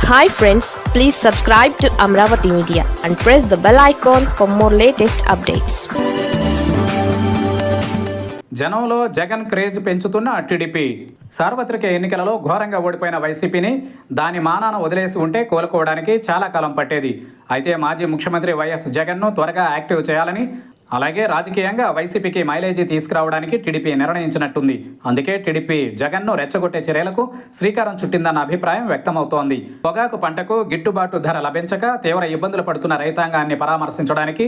Hi friends, please subscribe to Amravati Media and press the bell icon for more latest updates. జనంలో Jagan craze పెంచుతున్న TDP సార్వత్రిక ఎన్నికలలో ఘోరంగా ఓడిపోయిన వైసీపీని దాని మానాన వదిలేసి ఉంటే కోలుకోవడానికి చాలా కాలం పట్టేది. అయితే మాజీ ముఖ్యమంత్రి వైఎస్ జగన్ను త్వరగా యాక్టివ్ చేయాలని, అలాగే రాజకీయంగా వైసీపీకి మైలేజీ తీసుకురావడానికి టీడీపీ నిర్ణయించినట్టుంది. అందుకే టీడీపీ జగన్ను రెచ్చగొట్టే చర్యలకు శ్రీకారం చుట్టిందన్న అభిప్రాయం వ్యక్తమవుతోంది. పొగాకు పంటకు గిట్టుబాటు ధర లభించక తీవ్ర ఇబ్బందులు పడుతున్న రైతాంగాన్ని పరామర్శించడానికి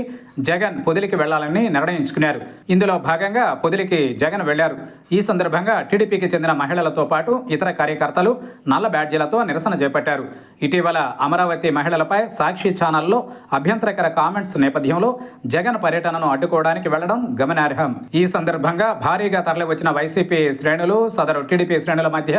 జగన్ పొదిలికి వెళ్లాలని నిర్ణయించుకున్నారు. ఇందులో భాగంగా పొదిలికి జగన్ వెళ్లారు. ఈ సందర్భంగా టీడీపీకి చెందిన మహిళలతో పాటు ఇతర కార్యకర్తలు నల్ల బ్యాడ్జీలతో నిరసన చేపట్టారు. ఇటీవల అమరావతి మహిళలపై సాక్షి ఛానల్లో అభ్యంతరకర కామెంట్స్ నేపథ్యంలో జగన్ పర్యటనను అడ్డుకోవడానికి వెళ్లడం గమనార్హం. ఈ సందర్భంగా భారీగా తరలివచ్చిన వైసీపీ శ్రేణులు సదరు టీడీపీ శ్రేణుల మధ్య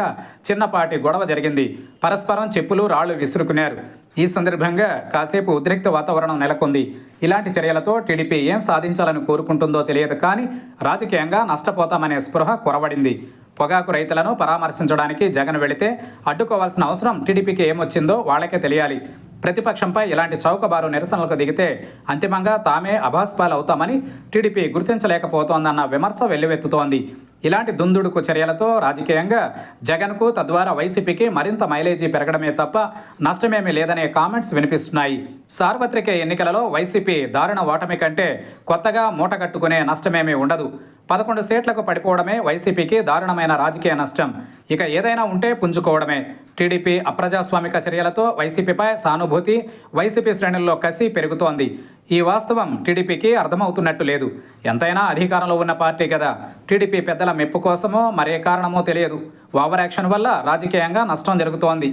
చిన్నపాటి గొడవ జరిగింది. పరస్పరం చెప్పులు రాళ్లు విసురుకున్నారు. ఈ సందర్భంగా కాసేపు ఉద్రిక్త వాతావరణం నెలకొంది. ఇలాంటి చర్యలతో టీడీపీ ఏం సాధించాలని కోరుకుంటుందో తెలియదు, కానీ రాజకీయంగా నష్టపోతామనే స్పృహ కొరవడింది. పొగాకు రైతులను పరామర్శించడానికి జగన్ వెళితే అడ్డుకోవాల్సిన అవసరం టీడీపీకి ఏమొచ్చిందో వాళ్ళకే తెలియాలి. ప్రతిపక్షంపై ఇలాంటి చౌకబారు నిరసనలకు దిగితే అంతిమంగా తామే అభాస్పాలు అవుతామని టీడీపీ గుర్తించలేకపోతోందన్న విమర్శ వెల్లువెత్తుతోంది. ఇలాంటి దుందుడుకు చర్యలతో రాజకీయంగా జగన్కు, తద్వారా వైసీపీకి మరింత మైలేజీ పెరగడమే తప్ప నష్టమేమీ లేదనే కామెంట్స్ వినిపిస్తున్నాయి. సార్వత్రిక ఎన్నికలలో వైసీపీ దారుణ ఓటమి కంటే కొత్తగా మూటగట్టుకునే నష్టమేమీ ఉండదు. 11 సీట్లకు పడిపోవడమే వైసీపీకి దారుణమైన రాజకీయ నష్టం. ఇక ఏదైనా ఉంటే పుంజుకోవడమే. టీడీపీ అప్రజాస్వామిక చర్యలతో వైసీపీపై సానుభూతి, వైసీపీ శ్రేణుల్లో కసి పెరుగుతోంది. ఈ వాస్తవం టీడీపీకి అర్థమవుతున్నట్టు లేదు. ఎంతైనా అధికారంలో ఉన్న పార్టీ కదా. టీడీపీ పెద్దల మెప్పు కోసమో మరే కారణమో తెలియదు. ఓవర్ యాక్షన్ వల్ల రాజకీయంగా నష్టం జరుగుతోంది.